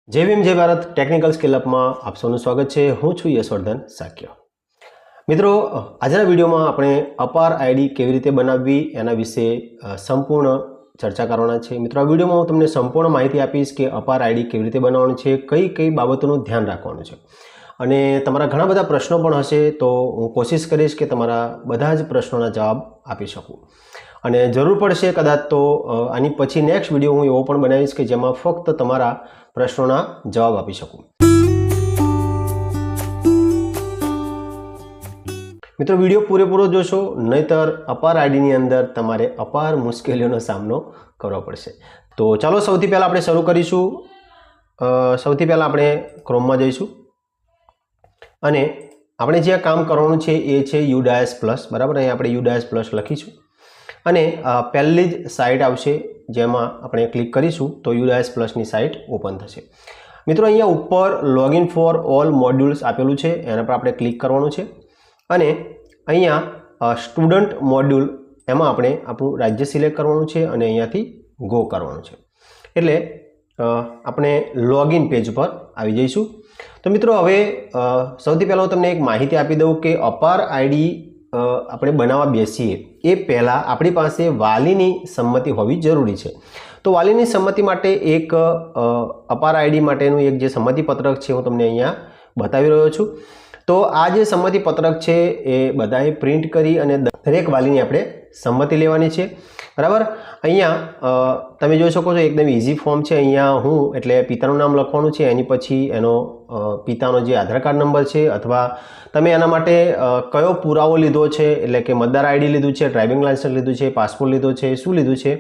जय भीम जय Bharat technical skill up में आप सबનું સ્વાગત છે। હું છું યશવર્ધન સાક્ય। મિત્રો આજના વિડીયોમાં આપણે અપાર આઈડી કેવી રીતે બનાવવી એના વિશે સંપૂર્ણ ચર્ચા કરવાના છે। મિત્રો આ વિડીયોમાં હું તમને સંપૂર્ણ માહિતી આપીશ કે અપાર આઈડી કેવી રીતે બનાવવાની છે, કઈ કઈ બાબતોનું ધ્યાન રાખવાનું છે અને તમારા ઘણા બધા પ્રશ્નો પણ હશે તો હું કોશિશ કરીશ કે તમારા બધા જ પ્રશ્નોના જવાબ આપી શકું અને જરૂર પડશે કદાચ તો આની પછી નેક્સ્ટ વિડીયો હું એવો પણ બનાવીશ કે જેમાં ફક્ત તમારા પ્રશ્નોના જવાબ આપી શકું। મિત્રો વિડીયો પૂરેપૂરો જોશો, નહીતર અપાર આઈડીની અંદર તમારે અપાર મુશ્કેલીઓનો સામનો કરવો પડશે। તો ચાલો સૌથી પહેલાં આપણે શરૂ કરીશું। સૌથી પહેલાં આપણે ક્રોમમાં જઈશું અને આપણે જે કામ કરવાનું છે એ છે UDIS પ્લસ, બરાબર। અહીં આપણે UDIS પ્લસ લખીશું અને પહેલી જ સાઇટ આવશે જેમાં આપણે ક્લિક કરીશું તો UDIS પ્લસની સાઇટ ઓપન થશે। મિત્રો અહીંયા ઉપર લોગિન ફોર ઓલ મોડ્યુલ્સ આપેલું છે, એના પર આપણે ક્લિક કરવાનું છે અને અહીંયા સ્ટુડન્ટ મોડ્યુલ એમાં આપણે આપણું રાજ્ય સિલેક્ટ કરવાનું છે અને અહીંયાથી ગો કરવાનું છે, એટલે આપણે લોગિન પેજ પર આવી જઈશું। તો મિત્રો હવે સૌથી પહેલાં હું તમને એક માહિતી આપી દઉં કે અપાર આઈડી આપણે બનાવવા બેસીએ એ પહેલાં આપણી પાસે વાલીની સંમતિ હોવી જરૂરી છે। તો વાલીની સંમતિ માટે એક અપાર આઈડી માટેનું એક જે સંમતિ પત્રક છે હું તમને અહીંયા બતાવી રહ્યો છું। તો આ જે સંમતિ પત્રક છે એ બધાએ પ્રિન્ટ કરી અને દરેક વાલીની આપણે સંમતિ લેવાની છે, બરાબર। અહીંયા તમે જોઈ શકો છો એકદમ ઇઝી ફોર્મ છે। અહીંયા હું એટલે પિતાનું નામ લખવાનું છે, એની પછી એનો પિતાનો જે આધાર કાર્ડ નંબર છે અથવા તમે એના માટે કયો પુરાવો લીધો છે, એટલે કે મતદાર આઈડી લીધું છે, ડ્રાઇવિંગ લાયસન્સ લીધું છે, પાસપોર્ટ લીધો છે, શું લીધું છે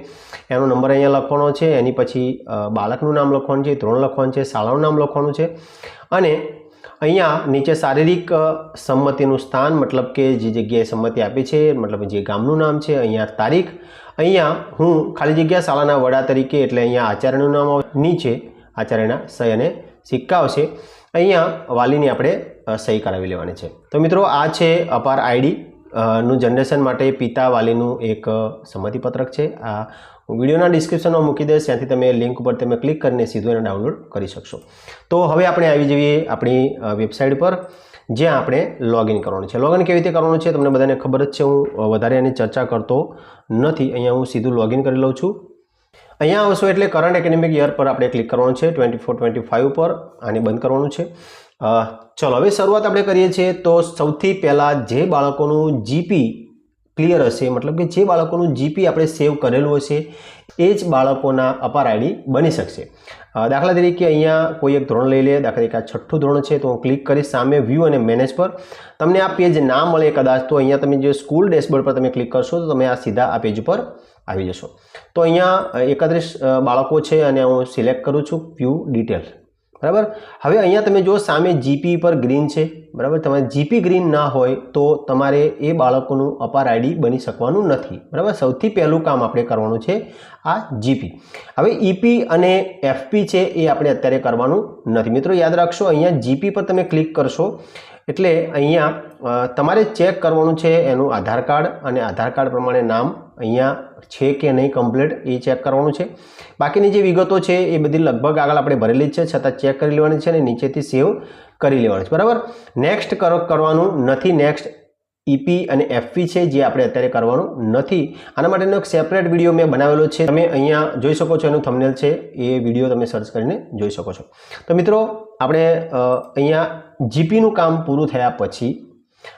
એનો નંબર અહીંયા લખવાનો છે। એની પછી બાળકનું નામ લખવાનું છે, ધોરણ લખવાનું છે, શાળાનું નામ લખવાનું છે અને અહીંયા નીચે શારીરિક સંમતિનું સ્થાન, મતલબ કે જે જગ્યાએ સંમતિ આપી છે, મતલબ જે ગામનું નામ છે, અહીંયા તારીખ, અહીંયા હું ખાલી જગ્યા શાળાના વડા તરીકે એટલે અહીંયા આચાર્યનું નામ, નીચે આચાર્યના સહી અને સિક્કા આવશે, અહીંયા વાલીની આપણે સહી કરાવી લેવાની છે। તો મિત્રો આ છે અપાર આઈડી નું જનરેશન માટે પિતા વાલીનું એક સંમતિ પત્રક છે। આ હું વિડીયોના ડિસ્ક્રિપ્શનમાં મૂકી દઈશ, ત્યાંથી તમે લિંક ઉપર તમે ક્લિક કરીને સીધું એને ડાઉનલોડ કરી શકશો। તો હવે આપણે આવી જઈએ આપણી વેબસાઇટ પર જ્યાં આપણે લોગિન કરવાનું છે। લોગિન કેવી રીતે કરવાનું છે તમને બધાને ખબર જ છે, હું વધારે એની ચર્ચા કરતો નથી। અહીંયા હું સીધું લોગિન કરી લઉં છું। અહીંયા આવશો એટલે કરંટ એકેડેમિક યર પર આપણે ક્લિક કરવાનું છે, 24-25 પર આને બંધ કરવાનું છે। ચલો હવે શરૂઆત આપણે કરીએ છીએ। તો સૌથી પહેલાં જે બાળકોનું જીપી ક્લિયર હશે, મતલબ કે જે બાળકોનું જીપી આપણે સેવ કરેલું હશે એ જ બાળકોના અપાર આઈડી બની શકશે। દાખલા તરીકે અહીંયા કોઈ એક ધોરણ લઈ લે, દાખલા તરીકે આ 6ઠું ધોરણ છે તો હું ક્લિક કરીશ સામે વ્યૂ અને મેનેજ પર, તમને આ પેજ ના મળે કદાચ તો અહીંયા તમે જે સ્કૂલ ડેશબોર્ડ પર તમે ક્લિક કરશો તો તમે આ સીધા આ પેજ પર આવી જશો। તો અહીંયા 31 બાળકો છે અને હું સિલેક્ટ કરું છું વ્યૂ ડિટેલ, બરાબર। હવે અહીંયા તમે જો સામે જીપી પર ગ્રીન છે, બરાબર। તમારે જીપી ગ્રીન ના હોય તો તમારે એ બાળકોનું અપાર આઈડી બની શકવાનું નથી, બરાબર। સૌથી પહેલું કામ આપણે કરવાનું છે આ જીપી। હવે ઈપી અને એફપી છે એ આપણે અત્યારે કરવાનું નથી। મિત્રો યાદ રાખશો, અહીંયા જીપી પર તમે ક્લિક કરશો એટલે અહીંયા તમારે ચેક કરવાનું છે એનું આધાર કાર્ડ અને આધાર કાર્ડ પ્રમાણે નામ અહીંયા છે કે નહીં કમ્પ્લીટ એ ચેક કરવાનું છે। બાકીની જે વિગતો છે એ બધી લગભગ આગળ આપણે ભરેલી જ છે, છતાં ચેક કરી લેવાની છે અને નીચેથી સેવ કરી લેવાની છે, બરાબર। નેક્સ્ટ કરવાનું નથી, નેક્સ્ટ ઈપી અને એફપી છે જે આપણે અત્યારે કરવાનું નથી। આના માટેનો એક સેપરેટ વિડીયો મેં બનાવેલો છે, તમે અહીંયા જોઈ શકો છો, એનું થંબનેલ છે, એ વિડીયો તમે સર્ચ કરીને જોઈ શકો છો। તો મિત્રો આપણે અહીંયા જીપીનું કામ પૂરું થયા પછી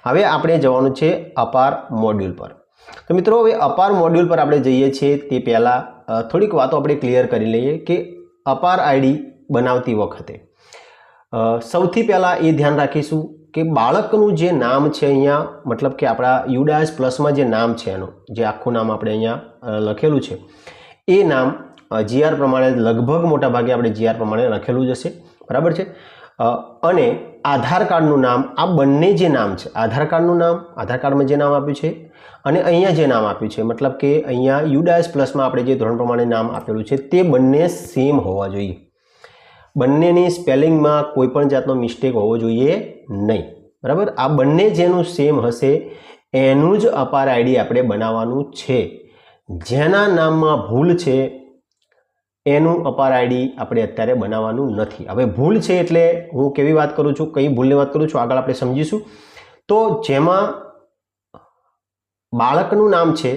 હવે આપણે જવાનું છે અપાર મોડ્યુલ પર। તો મિત્રો હવે અપાર મોડ્યુલ પર આપણે જઈએ છીએ તે પહેલાં થોડીક વાતો આપણે ક્લિયર કરી લઈએ કે અપાર આઈડી બનાવતી વખતે સૌથી પહેલાં એ ધ્યાન રાખીશું કે બાળકનું જે નામ છે અહીંયા, મતલબ કે આપણા UDIS પ્લસમાં જે નામ છે એનું જે આખું નામ આપણે અહીંયા લખેલું છે એ નામ GR પ્રમાણે લગભગ મોટા ભાગે આપણે GR પ્રમાણે લખેલું જ હશે, બરાબર છે। અને આધાર કાર્ડનું નામ, આ બંને જે નામ છે, આધાર કાર્ડનું નામ, આધાર કાર્ડમાં જે નામ આપ્યું છે અને અહીંયા જે નામ આપ્યું છે, મતલબ કે અહીંયા UDIS પ્લસમાં આપણે જે ધોરણ પ્રમાણે નામ આપેલું છે તે બંને સેમ હોવા જોઈએ। બંનેની સ્પેલિંગમાં કોઈ પણ જાતનો મિસ્ટેક હોવો જોઈએ નહીં, બરાબર। આ બંને જેનું સેમ હશે એનું જ અપાર આઈડી આપણે બનાવવાનું છે। જેના નામમાં ભૂલ છે એનું અપાર આઈડી આપણે અત્યારે બનાવવાનું નથી. હવે ભૂલ છે એટલે હું કેવી વાત કરું છું, કઈ ભૂલની વાત કરું છું, આગળ આપણે સમજીશું. તો જેમાં બાળકનું નામ છે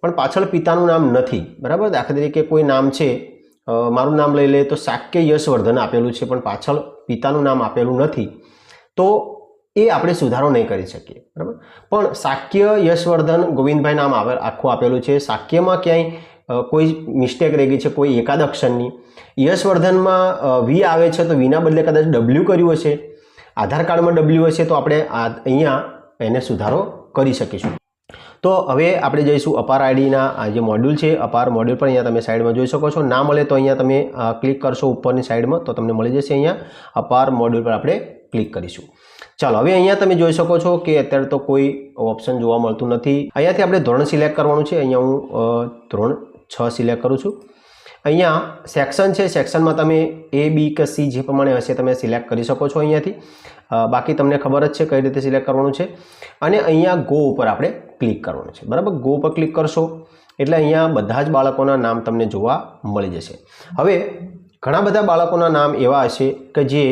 પણ પાછળ પિતાનું નામ નથી, બરાબર. દાખલા તરીકે કોઈ નામ છે, મારું નામ લઈ લે તો શાક્ય યશવર્ધન આપેલું છે પણ પાછળ પિતાનું નામ આપેલું નથી, તો એ આપણે સુધારો નહીં કરી શકીએ, બરાબર. પણ શાક્ય યશવર્ધન ગોવિંદભાઈ નામ આખું આપેલું છે, શાક્યમાં ક્યાંય કોઈ મિસ્ટેક રહી ગઈ છે, કોઈ એકાદ અક્ષરની. યશવર્ધનમાં વી આવે છે તો વીના બદલે કદાચ ડબલ્યુ કર્યું હશે, આધાર કાર્ડમાં ડબલ્યુ હશે, તો આપણે અહીંયા એને સુધારો કરી શકીશું. તો હવે આપણે જઈશું અપાર આઈડીના આ જે મોડ્યુલ છે, અપાર મોડ્યુલ પર અહીંયા તમે સાઈડમાં જોઈ શકો છો. ના મળે તો અહીંયા તમે ક્લિક કરશો ઉપરની સાઈડમાં તો તમને મળી જશે. અહીંયા અપાર મોડ્યુલ પર આપણે ક્લિક કરીશું. ચાલો, હવે અહીંયા તમે જોઈ શકો છો કે અત્યારે તો કોઈ ઓપ્શન જોવા મળતું નથી. અહીંયાથી આપણે ધોરણ સિલેક્ટ કરવાનું છે. અહીંયા હું ધોરણ 6 સિલેક્ટ કરું છું. અહીંયા સેક્શન છે, સેક્શનમાં તમે A, B કે C જે પ્રમાણે હશે તમે સિલેક્ટ કરી શકો છો અહીંયાથી. બાકી તમને ખબર જ છે કઈ રીતે સિલેક્ટ કરવાનું છે. અને અહીંયા ગો ઉપર આપણે ક્લિક કરવાનું છે, બરાબર. ગો ઉપર ક્લિક કરશો એટલે અહીંયા બધા જ બાળકોના નામ તમને જોવા મળી જશે. હવે ઘણા બધા બાળકોના નામ એવા હશે કે જે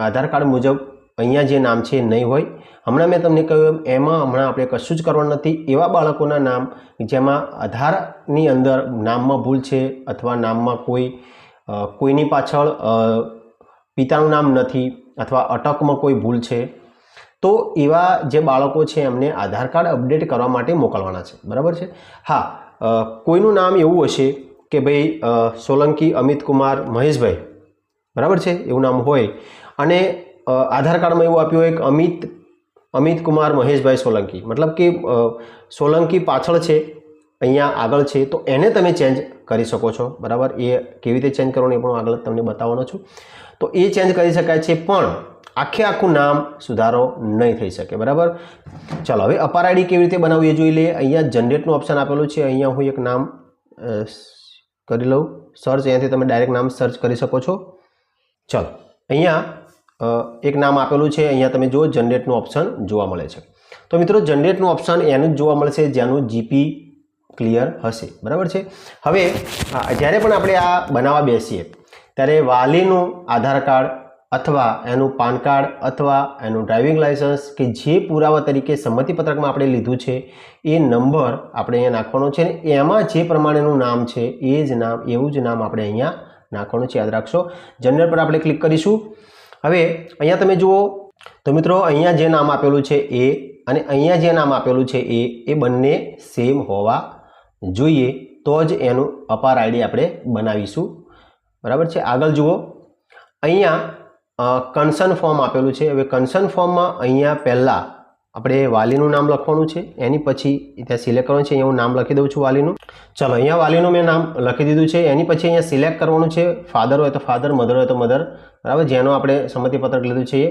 આધાર કાર્ડ મુજબ અહીંયા જે નામ છે નહીં હોય. હમણાં મેં તમને કહ્યું એમાં હમણાં આપણે કશું જ કરવાનું નથી. એવા બાળકોના નામ જેમાં આધારની અંદર નામમાં ભૂલ છે અથવા નામમાં કોઈની પાછળ પિતાનું નામ નથી અથવા અટકમાં કોઈ ભૂલ છે, તો એવા જે બાળકો છે એમને આધાર કાર્ડ અપડેટ કરવા માટે મોકલવાના છે, બરાબર છે. હા, કોઈનું નામ એવું હશે કે ભાઈ સોલંકી અમિત કુમાર મહેશભાઈ, બરાબર છે, એવું નામ હોય અને આધાર કાર્ડમાં એવું આપ્યું હોય કે અમિત કુમાર મહેશભાઈ સોલંકી, મતલબ કે સોલંકી પાછળ છે, અહીંયા આગળ છે, તો એને તમે ચેન્જ કરી શકો છો, બરાબર. એ કેવી રીતે ચેન્જ કરવાનું એ પણ આગળ તમને બતાવવાનો છું. તો એ ચેન્જ કરી શકાય છે પણ આખું નામ સુધારો નહીં થઈ શકે, બરાબર. ચાલો, હવે અપાર આઈડી કેવી રીતે બનાવવું એ જોઈ લઈએ. અહીંયા જનરેટનું ઓપ્શન આપેલું છે. અહીંયા હું એક નામ કરી લઉં સર્ચ. અહીંયાથી તમે ડાયરેક્ટ નામ સર્ચ કરી શકો છો. ચાલો, અહીંયા એક નામ આપેલું છે. અહીંયા તમે જુઓ જનરેટનું ઓપ્શન જોવા મળે છે. તો મિત્રો જનરેટનું ઓપ્શન એનું જ જોવા મળશે જેનું જીપી ક્લિયર હશે, બરાબર છે. હવે જ્યારે પણ આપણે આ બનાવવા બેસીએ ત્યારે વાલીનું આધાર કાર્ડ અથવા એનું પાન કાર્ડ અથવા એનું ડ્રાઇવિંગ લાયસન્સ કે જે પુરાવા તરીકે સંમતિપત્રકમાં આપણે લીધું છે એ નંબર આપણે અહીંયા નાખવાનો છે ને એમાં જે પ્રમાણેનું નામ છે એ જ નામ, એવું જ નામ આપણે અહીંયા નાખવાનું છે, યાદ રાખશો. જનરલ પર આપણે ક્લિક કરીશું. હવે અહીંયા તમે જુઓ તો મિત્રો અહીંયા જે નામ આપેલું છે એ અને અહીંયા જે નામ આપેલું છે એ બંને સેમ હોવા જોઈએ, તો જ એનું અપાર આઈડી આપણે બનાવીશું, બરાબર છે. આગળ જુઓ, અહીંયા કન્સર્ન ફોર્મ આપેલું છે. હવે કન્સર્ન ફોર્મમાં અહીંયા પહેલાં આપણે વાલીનું નામ લખવાનું છે, એની પછી ત્યાં સિલેક્ટ કરવાનું છે. અહીંયા હું નામ લખી દઉં છું વાલીનું. ચલો, અહીંયા વાલીનું મેં નામ લખી દીધું છે. એની પછી અહીંયા સિલેક્ટ કરવાનું છે. ફાધર હોય તો ફાધર, મધર હોય તો મધર, બરાબર, જેનો આપણે સંમતિપત્રક લીધું છે એ.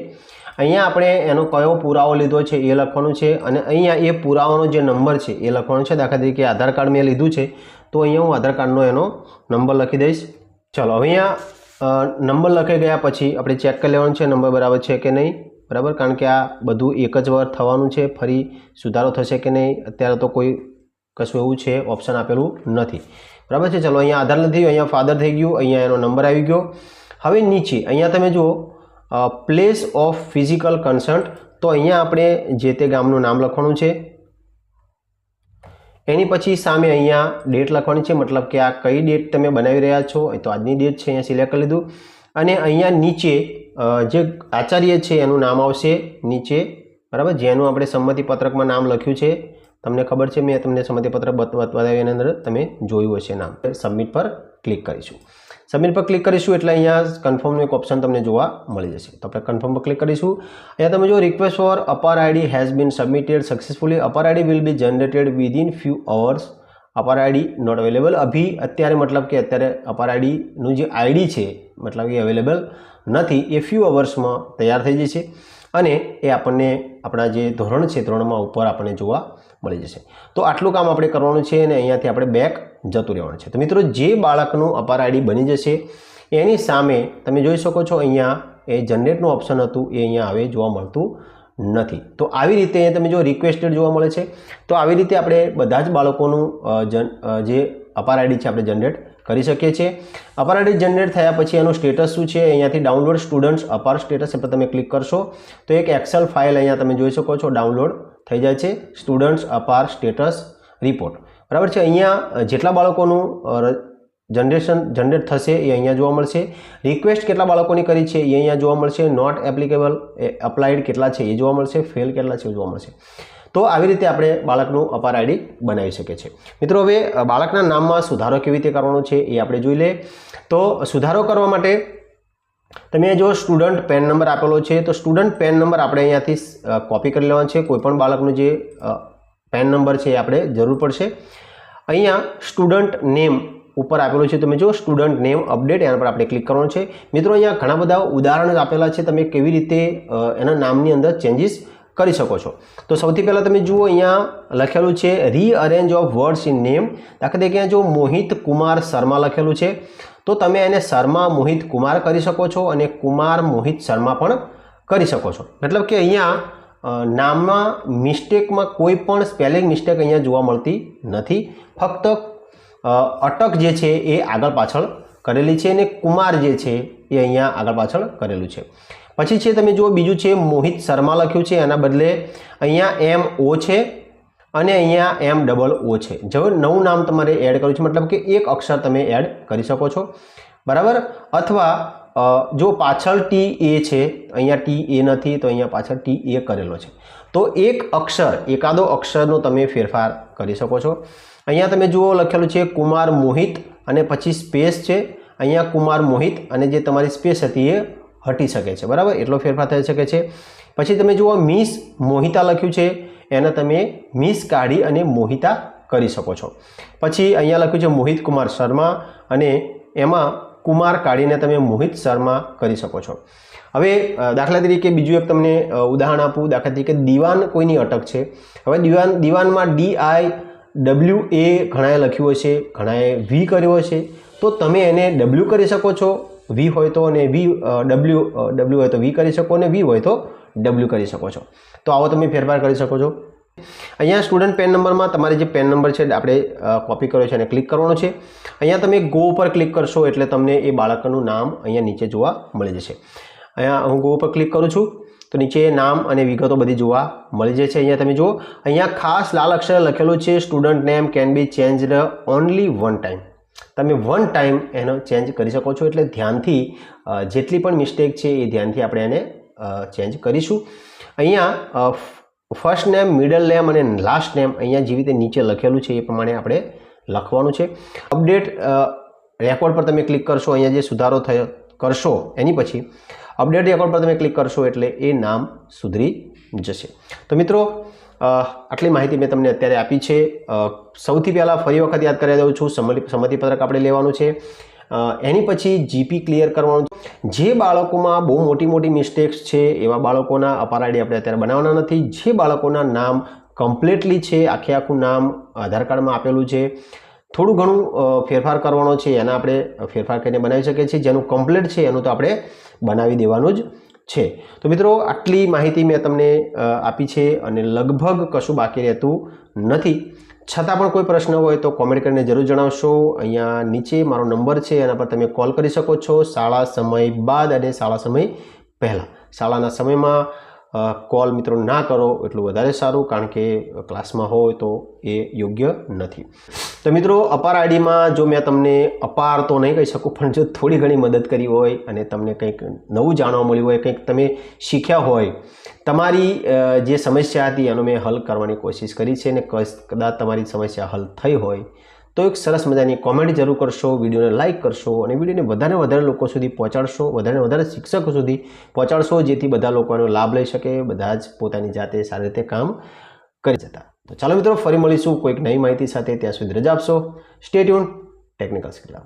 અહીંયા આપણે એનો કયો પુરાવો લીધો છે એ લખવાનું છે અને અહીંયા એ પુરાવાનો જે નંબર છે એ લખવાનો છે. દાખલા તરીકે આધાર કાર્ડ મેં લીધું છે તો અહીંયા હું આધાર કાર્ડનો એનો નંબર લખી દઈશ. ચલો, અહીંયા નંબર લખાઈ ગયા પછી આપણે ચેક કરી લેવાનું છે નંબર બરાબર છે કે નહીં, બરાબર, કારણ કે આ બધું એક જ વાર થવાનું છે, ફરી સુધારો થશે કે નહીં અત્યારે તો કોઈ કશું એવું છે ઓપ્શન આપેલું નથી, બરાબર છે. ચલો, અહીંયા આધાર નથી, અહીંયા ફાધર થઈ ગયું, અહીંયા એનો નંબર આવી ગયો. હવે નીચે અહીંયા તમે જુઓ પ્લેસ ઓફ ફિઝિકલ કન્સન્ટ, તો અહીંયા આપણે જે તે ગામનું નામ લખવાનું છે. એની પછી સામે અહીંયા ડેટ લખવાની છે, મતલબ કે આ કઈ ડેટ તમે બનાવી રહ્યા છો, તો આજની ડેટ છે, અહીંયા સિલેક્ટ કરી લીધું. અને અહીંયા નીચે જે આચાર્ય છે એનું નામ આવશે નીચે, બરાબર, જેનું આપણે સંમતિપત્રકમાં નામ લખ્યું છે. તમને ખબર છે, મેં તમને સંમતિપત્રક બતાવ્યું, એની અંદર તમે જોયું હશે નામ. સબમિટ પર ક્લિક કરીશું. સબમિટ પર ક્લિક કરીશું એટલે અહીંયા કન્ફર્મનું એક ઓપ્શન તમને જોવા મળી જશે. તો આપણે કન્ફર્મ પર ક્લિક કરીશું. અહીંયા તમે જો request for APAAR ID has been submitted successfully. APAAR ID will be generated within few hours. APAAR ID not available. અત્યારે મતલબ કે અત્યારે અપાર આઈડીનું જે આઈડી છે મતલબ કે અવેલેબલ નથી, એ ફ્યુ અવર્સમાં તૈયાર થઈ જશે અને એ આપણને આપણા જે ધોરણ છે ધોરણમાં ઉપર આપણને જોવા મળી જશે. તો આટલું કામ આપણે કરવાનું છે અને અહીંયાથી આપણે બેક જતું રહેવાનું છે. તો મિત્રો જે બાળકનું અપાર આઈડી બની જશે એની સામે તમે જોઈ શકો છો અહીંયા એ જનરેટનું ઓપ્શન હતું એ અહીંયા હવે જોવા મળતું નથી. તો આવી રીતે તમે જો રિક્વેસ્ટેડ જોવા મળે છે. તો આવી રીતે આપણે બધા જ બાળકોનું જે અપાર આઈડી છે આપણે જનરેટ કરી શકીએ છીએ। અપાર આઈડી જનરેટ થયા પછી એનું સ્ટેટસ શું છે, અહીંયાથી ડાઉનલોડ સ્ટુડન્ટ્સ અપાર સ્ટેટસ પર તમે ક્લિક કરશો તો એક એક્સેલ ફાઇલ અહીંયા તમે જોઈ શકો છો ડાઉનલોડ થઈ જાય છે, સ્ટુડન્ટ્સ અપાર સ્ટેટસ રિપોર્ટ, બરાબર છે। અહીંયા જેટલા બાળકોનું જનરેટ થશે એ અહીંયા જોવા મળશે, રિક્વેસ્ટ કેટલા બાળકોની કરી છે એ અહીંયા જોવા મળશે, નોટ એપ્લિકેબલ અપ્લાઇડ કેટલા છે એ જોવા મળશે, ફેલ કેટલા છે એ જોવા મળશે। તો આવી રીતે આપણે બાળકનું અપાર આઈડી બનાવી શકીએ છીએ। મિત્રો હવે બાળકના નામમાં સુધારો કેવી રીતે કરવાનો છે એ આપણે જોઈ લઈએ। તો સુધારો કરવા માટે તમે જો સ્ટુડન્ટ પેન નંબર આપેલો છે તો સ્ટુડન્ટ પેન નંબર આપણે અહીંયાથી કોપી કરી લેવાનો છે, કોઈપણ બાળકનું જે પેન નંબર છે એ આપણે જરૂર પડશે। અહીંયા સ્ટુડન્ટ નેમ ઉપર આપેલું છે, તમે જો સ્ટુડન્ટ નેમ અપડેટ એના પર આપણે ક્લિક કરવાનું છે। મિત્રો અહીંયા ઘણા બધા ઉદાહરણ આપેલા છે, તમે કેવી રીતે એના નામની અંદર ચેન્જીસ કરી શકો છો। તો સૌથી પહેલાં તમે જુઓ અહીંયા લખેલું છે rearrange of words in name, દાખલા તરીકે જો મોહિત કુમાર શર્મા લખેલું છે તો તમે એને શર્મા મોહિત કુમાર કરી શકો છો અને કુમાર મોહિત શર્મા પણ કરી શકો છો। મતલબ કે અહીંયા નામમાં મિસ્ટેકમાં કોઈ પણ સ્પેલિંગ મિસ્ટેક અહીંયા જોવા મળતી નથી, ફક્ત અટક જે છે એ આગળ પાછળ કરેલી છે અને કુમાર જે છે એ અહીંયા આગળ પાછળ કરેલું છે। પછી છે તમે જુઓ બીજું છે મોહિત શર્મા લખ્યું છે, એના બદલે અહીંયા MO છે અને અહીંયા MOO છે। જો નવું નામ તમારે એડ કરવું છે મતલબ કે એક અક્ષર તમે એડ કરી શકો છો, બરાબર। અથવા જો પાછળ TA છે, અહીંયા TA નથી તો અહીંયા પાછળ TA કરેલો છે, તો એક અક્ષર એકાદો અક્ષરનો તમે ફેરફાર કરી શકો છો। અહીંયા તમે જુઓ લખેલું છે કુમાર મોહિત અને પછી સ્પેસ છે, અહીંયા કુમાર મોહિત અને જે તમારી સ્પેસ હતી એ હટી શકે છે, બરાબર, એટલો ફેરફાર થઈ શકે છે। પછી તમે જુઓ મિસ મોહિતા લખ્યું છે, એને તમે મિસ કાઢી અને મોહિતા કરી શકો છો। પછી અહીંયા લખ્યું છે મોહિત કુમાર શર્મા અને એમાં કુમાર કાઢીને તમે મોહિત શર્મા કરી શકો છો। હવે દાખલા તરીકે બીજું એક તમને ઉદાહરણ આપું, દાખલા તરીકે દીવાન કોઈની અટક છે, હવે દીવાનમાં DIWA ઘણાએ લખ્યું હશે, ઘણાએ V કર્યો હશે, તો તમે એને W કરી શકો છો, V હોય તો, અને W હોય તો V કરી શકો અને V હોય તો W કરી શકો છો। તો આવો તમે ફેરફાર કરી શકો છો। અહીંયા સ્ટુડન્ટ પેન નંબરમાં તમારે જે પેન નંબર છે આપણે કોપી કર્યો છે અને ક્લિક કરવાનો છે। અહીંયા તમે ગો ઉપર ક્લિક કરશો એટલે તમને એ બાળકનું નામ અહીંયા નીચે જોવા મળી જશે। અહીંયા હું ગો ઉપર ક્લિક કરું છું તો નીચે નામ અને વિગતો બધી જોવા મળી જાય છે। અહીંયા તમે જુઓ અહીંયા ખાસ લાલ અક્ષરે લખેલું છે student name can be changed only one time, તમે વન ટાઈમ એનો ચેન્જ કરી શકો છો, એટલે ધ્યાનથી જેટલી પણ મિસ્ટેક છે એ ધ્યાનથી આપણે એને ચેન્જ કરીશું। અહીંયા ફર્સ્ટ નેમ, મિડલ નેમ અને લાસ્ટ નેમ અહીંયા જેવી રીતે નીચે લખેલું છે એ પ્રમાણે આપણે લખવાનું છે। અપડેટ રેકોર્ડ પર તમે ક્લિક કરશો, અહીંયા જે સુધારો થયો કરશો એની પછી અપડેટ રેકોર્ડ પર તમે ક્લિક કરશો એટલે એ નામ સુધરી જશે। તો મિત્રો આટલી માહિતી મેં તમને અત્યારે આપી છે। સૌથી પહેલાં ફરી વખત યાદ કરાવી દઉં છું, સંમતિપત્રક આપણે લેવાનું છે, એની પછી GP ક્લિયર કરવાનું છે। જે બાળકોમાં બહુ મોટી મિસ્ટેક્સ છે એવા બાળકોના અપાર આઈડી આપણે અત્યારે બનાવવાના નથી। જે બાળકોના નામ કમ્પ્લીટલી છે, આખું નામ આધાર કાર્ડમાં આપેલું છે, થોડું ઘણું ફેરફાર કરવાનો છે એના આપણે ફેરફાર કરીને બનાવી શકીએ છીએ, જેનું કમ્પ્લીટ છે એનું તો આપણે બનાવી દેવાનું જ છે। તો મિત્રો આટલી માહિતી મેં તમને આપી છે અને લગભગ કશું બાકી રહેતું નથી। છતાં પણ કોઈ પ્રશ્ન હોય તો કોમેન્ટ કરીને જરૂર જણાવશો। અહીંયા નીચે મારો નંબર છે, એના પર તમે કોલ કરી શકો છો, શાળા સમય બાદ અને શાળા સમય પહેલાં। શાળાના સમયમાં કોલ મિત્રો ના કરો એટલું વધારે સારું, કારણ કે ક્લાસમાં હોય તો એ યોગ્ય નથી। તો મિત્રો અપાર આઈડીમાં જો મેં તમને અપાર તો નહીં કહી શકું, પણ જો થોડી ઘણી મદદ કરી હોય અને તમને કંઈક નવું જાણવા મળ્યું હોય, કંઈક તમે શીખ્યા હોય, તમારી જે સમસ્યા હતી એનો મેં હલ કરવાની કોશિશ કરી છે અને કદાચ તમારી સમસ્યા હલ થઈ હોય તો એક સરસ મજાની કોમેન્ટ જરૂર કરશો, વિડીયોને લાઇક કરશો અને વિડીયોને વધારે લોકો સુધી પહોંચાડશો, વધારે શિક્ષકો સુધી પહોંચાડશો, જેથી બધા લોકો એનો લાભ લઈ શકે, બધા જ પોતાની જાતે સારી રીતે કામ કરી જતા। તો ચાલો મિત્રો ફરી મળીશું કોઈક નવી માહિતી સાથે, ત્યાં સુધી રજા આપશો। Stay tune technical skill.